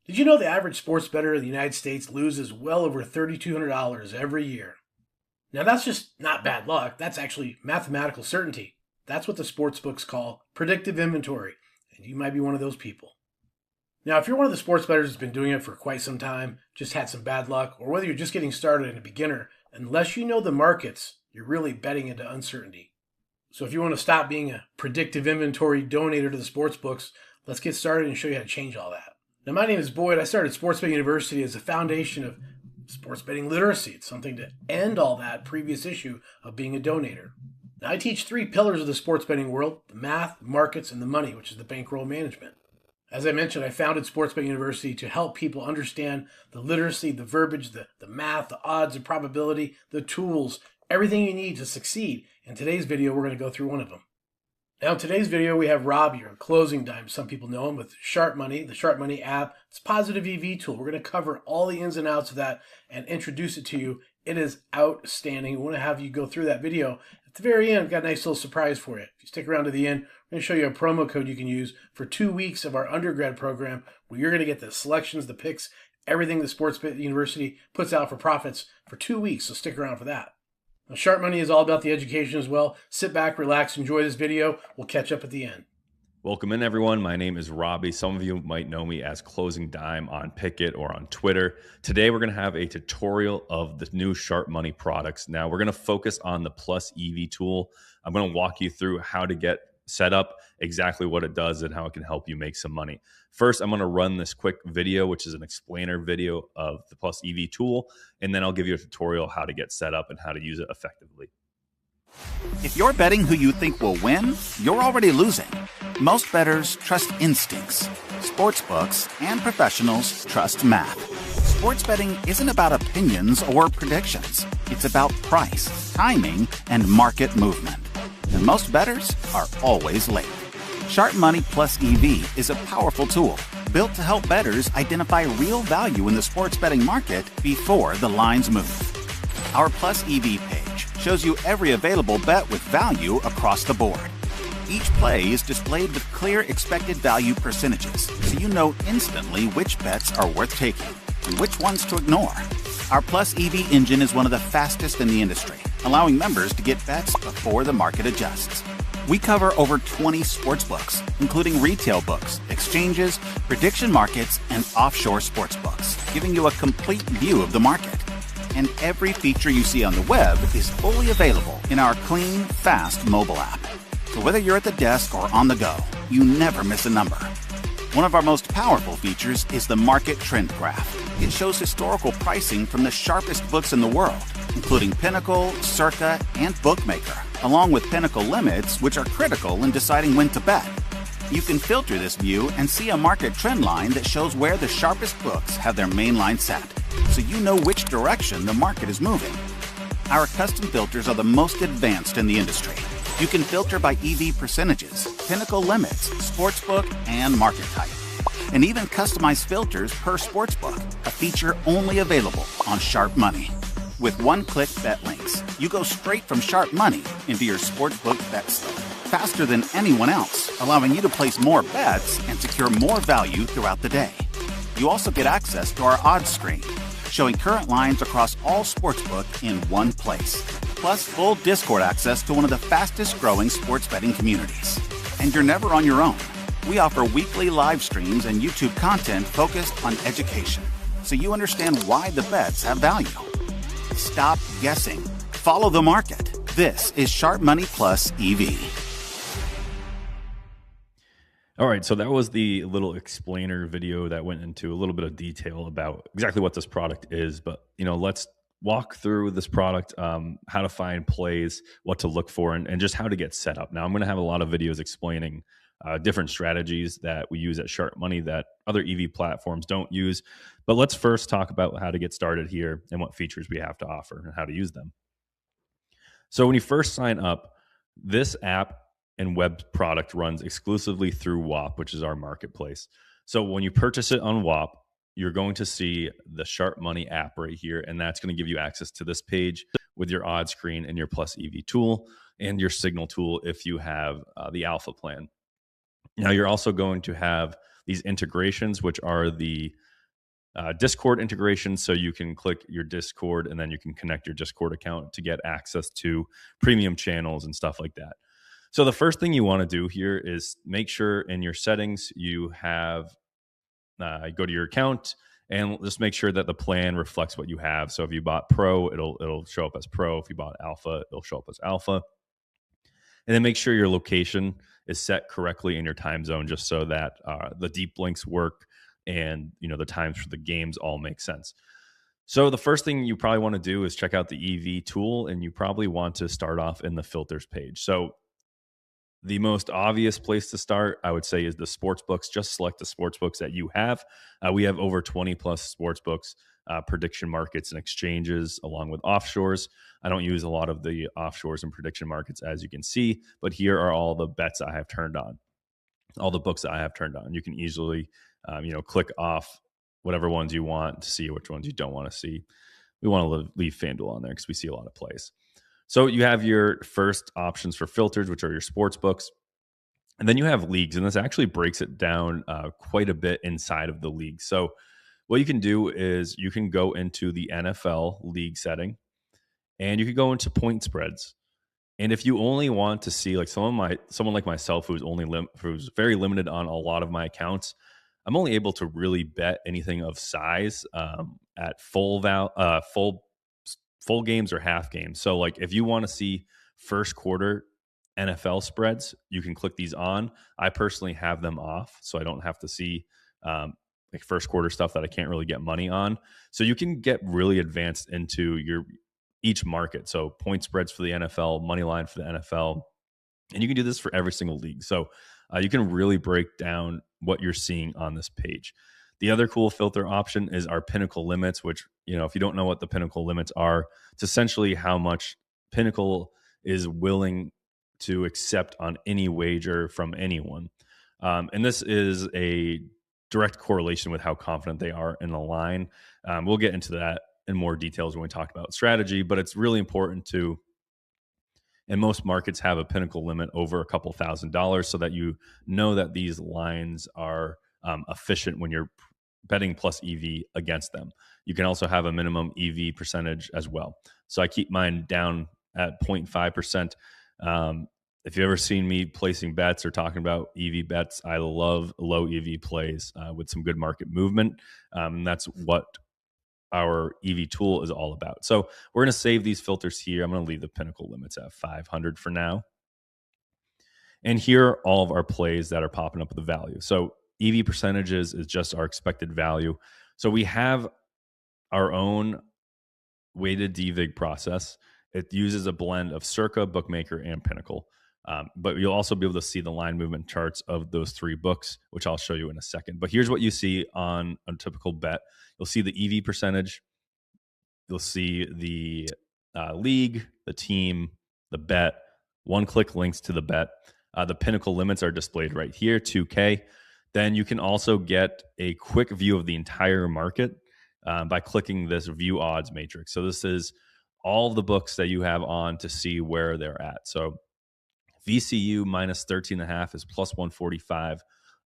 Did you know the average sports bettor in the United States loses well over $3,200 every year? Now, that's just not bad luck. That's actually mathematical certainty. That's what the sportsbooks call predictive inventory, and you might be one of those people. Now, if you're one of the sports bettors that's been doing it for quite some time, just had some bad luck, or whether you're just getting started and a beginner, unless you know the markets, you're really betting into uncertainty. So if you want to stop being a predictive inventory donator to the sportsbooks, let's get started and show you how to change all that. Now, my name is Boyd. I started Sports Betting University as a foundation of sports betting literacy. It's something to end all that previous issue of being a donator. Now, I teach 3 pillars of the sports betting world: the math, markets, and the money, which is the bankroll management. As I mentioned, I founded Sports Betting University to help people understand the literacy, the verbiage, the math, the odds, the probability, the tools, everything you need to succeed. In today's video, we're going to go through one of them. Now, in today's video, we have Rob here, Closing Dime. Some people know him with SharpMoney, the SharpMoney app. It's a positive EV tool. We're going to cover all the ins and outs of that and introduce it to you. It is outstanding. We want to have you go through that video. At the very end, we've got a nice little surprise for you. If you stick around to the end, we're going to show you a promo code you can use for 2 weeks of our undergrad program, where you're going to get the selections, the picks, everything the Sports Betting University puts out for profits for 2 weeks. So stick around for that. Now, Sharp Money is all about the education as well. Sit back, relax, enjoy this video. We'll catch up at the end. Welcome in, everyone. My name is Robbie. Some of you might know me as Closing Dime on Picket or on Twitter. Today, we're going to have a tutorial of the new Sharp Money products. Now, we're going to focus on the Plus EV tool. I'm going to walk you through how to get set up, exactly what it does, and how it can help you make some money. First, I'm going to run this quick video, which is an explainer video of the Plus EV tool, and then I'll give you a tutorial how to get set up and how to use it effectively. If you're betting who you think will win, you're already losing. Most bettors trust instincts. Sportsbooks and professionals trust math. Sports betting isn't about opinions or predictions. It's about price, timing, and market movement. And most bettors are always late. Sharp Money Plus EV is a powerful tool built to help bettors identify real value in the sports betting market before the lines move. Our Plus EV page shows you every available bet with value across the board. Each play is displayed with clear expected value percentages, so you know instantly which bets are worth taking and which ones to ignore. Our Plus EV engine is one of the fastest in the industry, allowing members to get bets before the market adjusts. We cover over 20 sportsbooks, including retail books, exchanges, prediction markets, and offshore sportsbooks, giving you a complete view of the market. And every feature you see on the web is fully available in our clean, fast mobile app. So whether you're at the desk or on the go, you never miss a number. One of our most powerful features is the market trend graph. It shows historical pricing from the sharpest books in the world, including Pinnacle, Circa, and Bookmaker, along with Pinnacle limits, which are critical in deciding when to bet. You can filter this view and see a market trend line that shows where the sharpest books have their main line set, so you know which direction the market is moving. Our custom filters are the most advanced in the industry. You can filter by EV percentages, Pinnacle limits, sportsbook, and market type, and even customize filters per sportsbook, a feature only available on Sharp Money. With one-click bet links, you go straight from Sharp Money into your sportsbook bet slip, faster than anyone else, allowing you to place more bets and secure more value throughout the day. You also get access to our odds screen, showing current lines across all sportsbook in one place, plus full Discord access to one of the fastest growing sports betting communities. And you're never on your own. We offer weekly live streams and YouTube content focused on education, so you understand why the bets have value. Stop guessing. Follow the market. This is Sharp Money Plus EV. All right, so that was the little explainer video that went into a little bit of detail about exactly what this product is. But, let's walk through this product, how to find plays, what to look for, and just how to get set up. Now, I'm going to have a lot of videos explaining different strategies that we use at Sharp Money that other EV platforms don't use. But let's first talk about how to get started here and what features we have to offer and how to use them. So when you first sign up, this app and web product runs exclusively through WAP, which is our marketplace. So when you purchase it on WAP, you're going to see the Sharp Money app right here, and that's going to give you access to this page with your odds screen and your Plus EV tool and your signal tool if you have the alpha plan. Now, you're also going to have these integrations, which are the Discord integration, so you can click your Discord and then you can connect your Discord account to get access to premium channels and stuff like that. So the first thing you want to do here is make sure in your settings you have go to your account and just make sure that the plan reflects what you have. So if you bought Pro, it'll show up as Pro. If you bought Alpha, it'll show up as Alpha. And then make sure your location is set correctly in your time zone, just so that the deep links work and the times for the games all make sense. So the first thing you probably want to do is check out the EV tool, and you probably want to start off in the filters page. So the most obvious place to start, I would say, is the sportsbooks. Just select the sportsbooks that you have. We have over 20 plus sportsbooks, prediction markets, and exchanges, along with offshores. I don't use a lot of the offshores and prediction markets, as you can see, but here are all the bets I have turned on, all the books that I have turned on. You can easily, click off whatever ones you want to see, which ones you don't want to see. We want to leave FanDuel on there because we see a lot of plays. So you have your first options for filters, which are your sports books. And then you have leagues, and this actually breaks it down quite a bit inside of the league. So what you can do is you can go into the NFL league setting, and you can go into point spreads. And if you only want to see, like someone like myself, who's very limited on a lot of my accounts, I'm only able to really bet anything of size at full games or half games. So like if you want to see first quarter NFL spreads, you can click these on. I personally have them off, so I don't have to see like first quarter stuff that I can't really get money on. So you can get really advanced into each market. So point spreads for the NFL, money line for the NFL, and you can do this for every single league. So you can really break down what you're seeing on this page. The other cool filter option is our Pinnacle limits, which, if you don't know what the Pinnacle limits are, it's essentially how much Pinnacle is willing to accept on any wager from anyone. And this is a direct correlation with how confident they are in the line. We'll get into that in more details when we talk about strategy, but it's really important to, and most markets have a Pinnacle limit over a couple $1,000 so that you know that these lines are efficient when you're betting plus EV against them. You can also have a minimum EV percentage as well. So I keep mine down at 0.5%. If you've ever seen me placing bets or talking about EV bets, I love low EV plays with some good market movement. And that's what our EV tool is all about. So we're going to save these filters here. I'm going to leave the Pinnacle limits at 500 for now. And here are all of our plays that are popping up with the value. So EV percentages is just our expected value. So we have our own weighted DVIG process. It uses a blend of Circa, Bookmaker, and Pinnacle. But you'll also be able to see the line movement charts of those three books, which I'll show you in a second. But here's what you see on a typical bet. You'll see the EV percentage. You'll see the league, the team, the bet. One-click links to the bet. The Pinnacle limits are displayed right here, 2K. Then you can also get a quick view of the entire market by clicking this View Odds matrix. So this is all the books that you have on to see where they're at. So VCU minus 13.5 is plus 145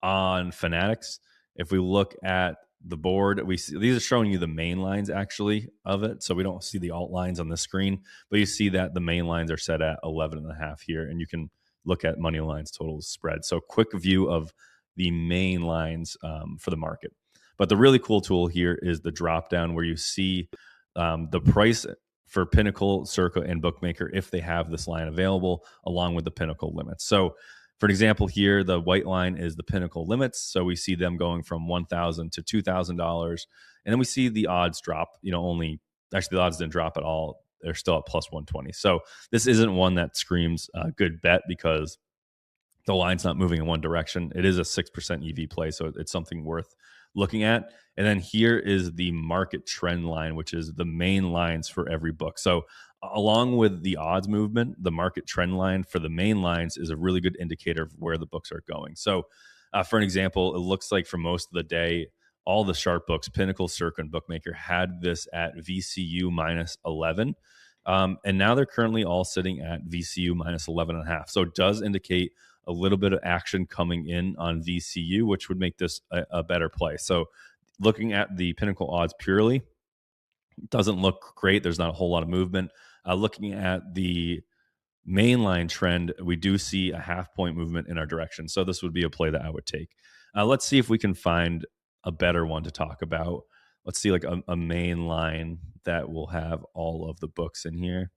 on Fanatics. If we look at the board, we see these are showing you the main lines actually of it. So we don't see the alt lines on the screen, but you see that the main lines are set at 11.5 here, and you can look at money lines, totals, spread. So quick view of the main lines for the market. But the really cool tool here is the drop down where you see the price for Pinnacle, Circa, and Bookmaker if they have this line available, along with the Pinnacle limits. So for an example here, the white line is the Pinnacle limits. So we see them going from $1,000 to $2,000. And then we see the odds drop, the odds didn't drop at all. They're still at plus 120. So this isn't one that screams a good bet because the line's not moving in one direction. It is a 6% EV play, so it's something worth looking at. And then here is the market trend line, which is the main lines for every book. So along with the odds movement, the market trend line for the main lines is a really good indicator of where the books are going. So for an example, it looks like for most of the day, all the Sharp books, Pinnacle, Circa, and Bookmaker had this at VCU minus 11. And now they're currently all sitting at VCU minus 11.5. So it does indicate a little bit of action coming in on VCU, which would make this a better play. So Looking at the Pinnacle odds purely, doesn't look great. There's not a whole lot of movement. Looking at the mainline trend, we do see a half-point movement in our direction. So this would be a play that I would take. Let's see if we can find a better one to talk about. Let's see like a main line that will have all of the books in here.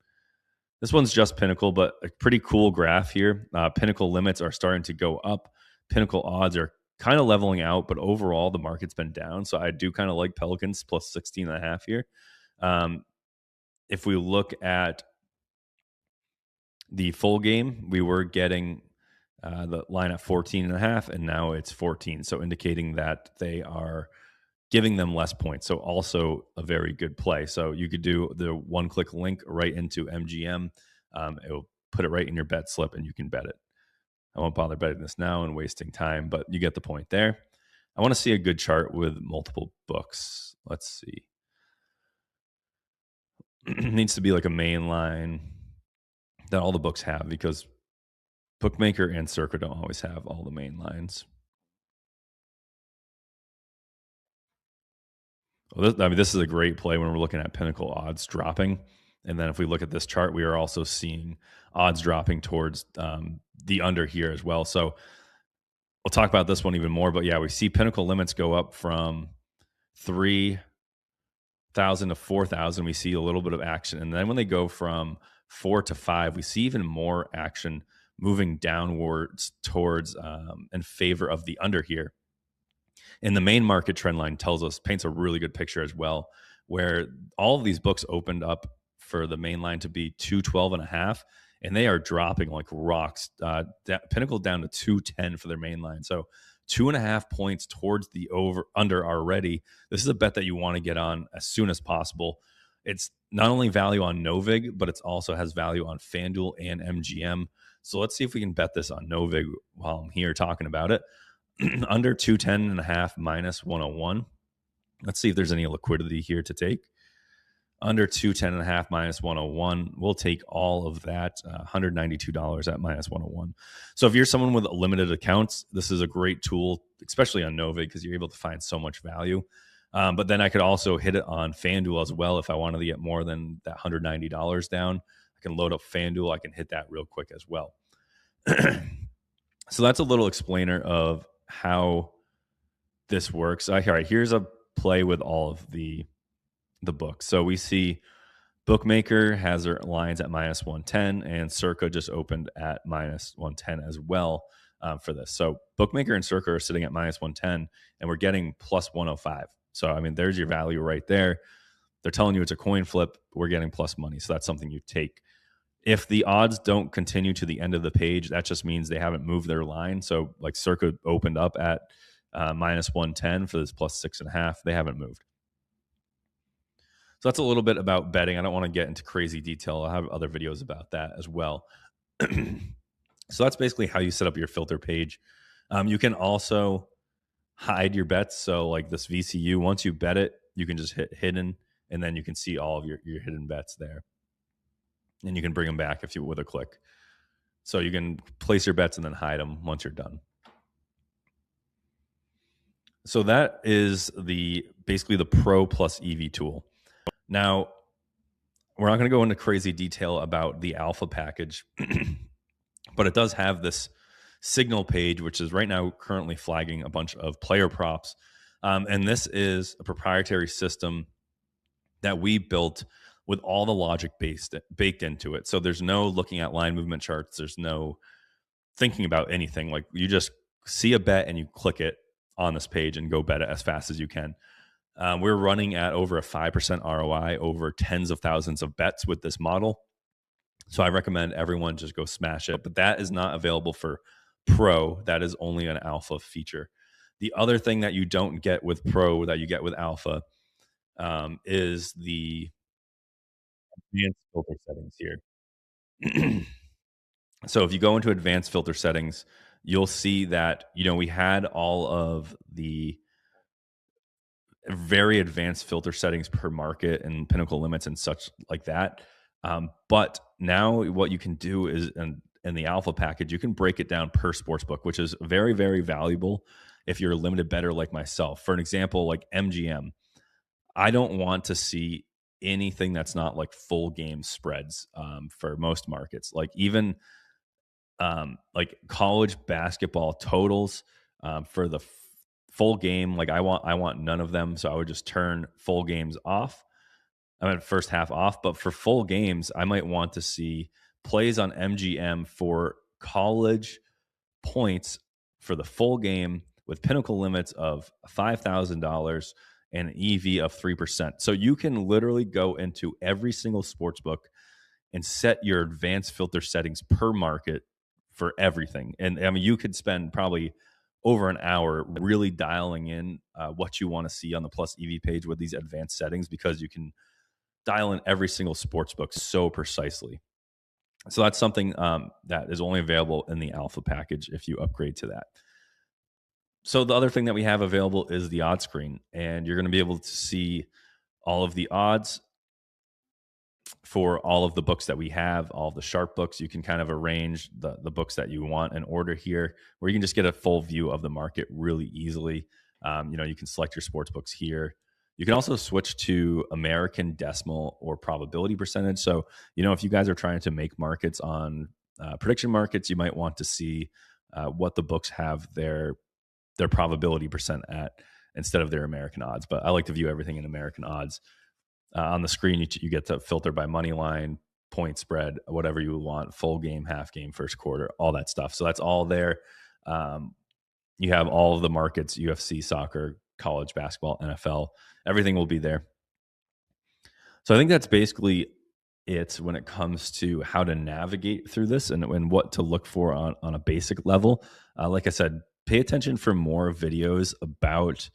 This one's just Pinnacle, but a pretty cool graph here. Pinnacle limits are starting to go up. Pinnacle odds are kind of leveling out, but overall the market's been down. So I do kind of like Pelicans plus 16.5 here. If we look at the full game, we were getting the line at 14.5, and now it's 14. So indicating that they are giving them less points. So also a very good play. So you could do the one-click link right into MGM. It will put it right in your bet slip, and you can bet it. I won't bother betting this now and wasting time, but you get the point there. I want to see a good chart with multiple books. Let's see. It needs to be like a main line that all the books have, because Bookmaker and Circa don't always have all the main lines. Well, this is a great play when we're looking at Pinnacle odds dropping. And then if we look at this chart, we are also seeing odds dropping towards the under here as well. So we'll talk about this one even more. But yeah, we see Pinnacle limits go up from 3,000 to 4,000. We see a little bit of action. And then when they go from 4 to 5, we see even more action moving downwards towards in favor of the under here. And the main market trend line paints a really good picture as well, where all of these books opened up for the main line to be 212.5, and they are dropping like rocks. Pinnacle down to 210 for their main line. So 2.5 points towards the under already. This is a bet that you want to get on as soon as possible. It's not only value on Novig, but it also has value on FanDuel and MGM. So let's see if we can bet this on Novig while I'm here talking about it. Under 210.5 minus 101. Let's see if there's any liquidity here to take. Under 210.5 minus 101. We'll take all of that, $192 at minus 101. So if you're someone with limited accounts, this is a great tool, especially on Novig, because you're able to find so much value. But then I could also hit it on FanDuel as well. If I wanted to get more than that $190 down, I can load up FanDuel. I can hit that real quick as well. So that's a little explainer of how this works. All right, here's a play with all of the books. So we see Bookmaker has their lines at minus 110, and Circa just opened at minus 110 as well for this. So Bookmaker and Circa are sitting at minus 110, and we're getting plus 105. So, I mean, there's your value right there. They're telling you it's a coin flip. We're getting plus money. So that's something you take. If the odds don't continue to the end of the page, that just means they haven't moved their line. So like Circa opened up at minus 110 for this plus 6.5. They haven't moved. So that's a little bit about betting. I don't want to get into crazy detail. I'll have other videos about that as well. So that's basically how you set up your filter page. You can also hide your bets. So like this VCU, once you bet it, you can just hit hidden, and then you can see all of your hidden bets there. And you can bring them back if you with a click. So you can place your bets and then hide them once you're done. So that is basically the Pro plus EV tool. Now, we're not going to go into crazy detail about the alpha package, but it does have this signal page, which is right now currently flagging a bunch of player props. And this is a proprietary system that we built with all the logic baked into it. So there's no looking at line movement charts. There's no thinking about anything. Like you just see a bet and you click it on this page and go bet it as fast as you can. We're running at over a 5% ROI, over tens of thousands of bets with this model. So I recommend everyone just go smash it. But that is not available for Pro. That is only an alpha feature. The other thing that you don't get with Pro that you get with alpha is the advanced filter settings here. So if you go into advanced filter settings, you'll see that, we had all of the very advanced filter settings per market and Pinnacle limits and such like that. But now what you can do is in the alpha package, you can break it down per sportsbook, which is very, very valuable. if you're a limited bettor like myself. For an example, like MGM, I don't want to see anything that's not like full game spreads for most markets. Like even like college basketball totals for the full game. Like I want none of them. So I would just turn full games off. I mean, first half off. But for full games, I might want to see plays on MGM for college points for the full game with pinnacle limits of $5,000 and an EV of 3%. So you can literally go into every single sports book and set your advanced filter settings per market for everything. And I mean, you could spend probably over an hour really dialing in what you want to see on the Plus EV page with these advanced settings, because you can dial in every single sports book so precisely. So that's something that is only available in the alpha package if you upgrade to that. So the other thing that we have available is the odds screen, and you're going to be able to see all of the odds for all of the books that we have, all of the Sharp books. You can kind of arrange the books that you want in order here, where you can just get a full view of the market really easily. You can select your sports books here. You can also switch to American decimal or probability percentage. So, if you guys are trying to make markets on prediction markets, you might want to see what the books have their probability percent at instead of their American odds. But I like to view everything in American odds. On the screen, you get to filter by money line, point spread, whatever you want, full game, half game, first quarter, all that stuff. So that's all there. You have all of the markets, UFC, soccer, college basketball, NFL, everything will be there. So I think that's basically it when it comes to how to navigate through this and what to look for on a basic level. Like I said, pay attention for more videos about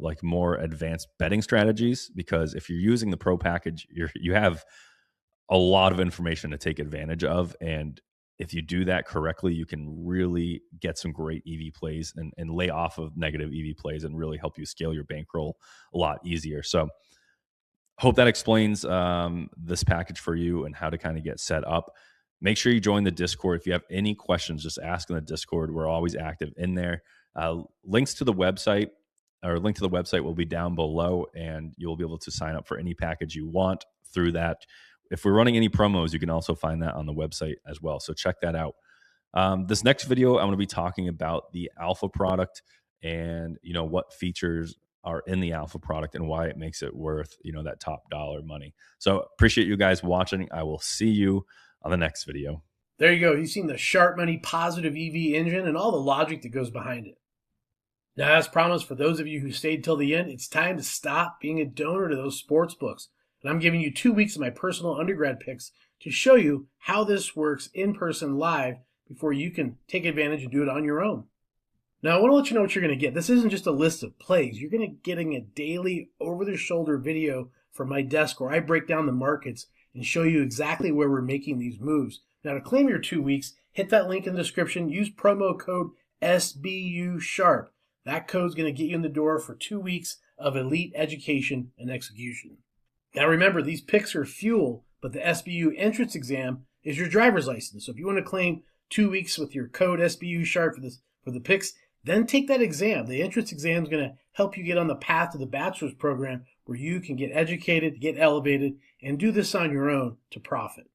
like more advanced betting strategies, because if you're using the pro package, you have a lot of information to take advantage of. And if you do that correctly, you can really get some great EV plays and lay off of negative EV plays and really help you scale your bankroll a lot easier. So hope that explains this package for you and how to kind of get set up. Make sure you join the Discord. If you have any questions, just ask in the Discord. We're always active in there. Links to the website or link to the website will be down below, and you'll be able to sign up for any package you want through that. If we're running any promos, you can also find that on the website as well. So check that out. This next video, I'm going to be talking about the alpha product and, what features are in the alpha product and why it makes it worth, that top dollar money. So appreciate you guys watching. I will see you on the next video. There you go. You've seen the SharpMoney positive EV engine and all the logic that goes behind it. Now, as promised, for those of you who stayed till the end, it's time to stop being a donor to those sports books. And I'm giving you 2 weeks of my personal undergrad picks to show you how this works in person live before you can take advantage and do it on your own. Now, I want to let you know what you're going to get. This isn't just a list of plays. You're going to getting a daily over-the-shoulder video from my desk where I break down the markets and show you exactly where we're making these moves. Now, to claim your 2 weeks, hit that link in the description. Use promo code SBU Sharp. That code's going to get you in the door for 2 weeks of elite education and execution. Now remember, these picks are fuel, but the SBU entrance exam is your driver's license. So if you want to claim 2 weeks with your code SBU Sharp for the picks, then take that exam. The entrance exam is going to help you get on the path to the bachelor's program where you can get educated, get elevated, and do this on your own to profit.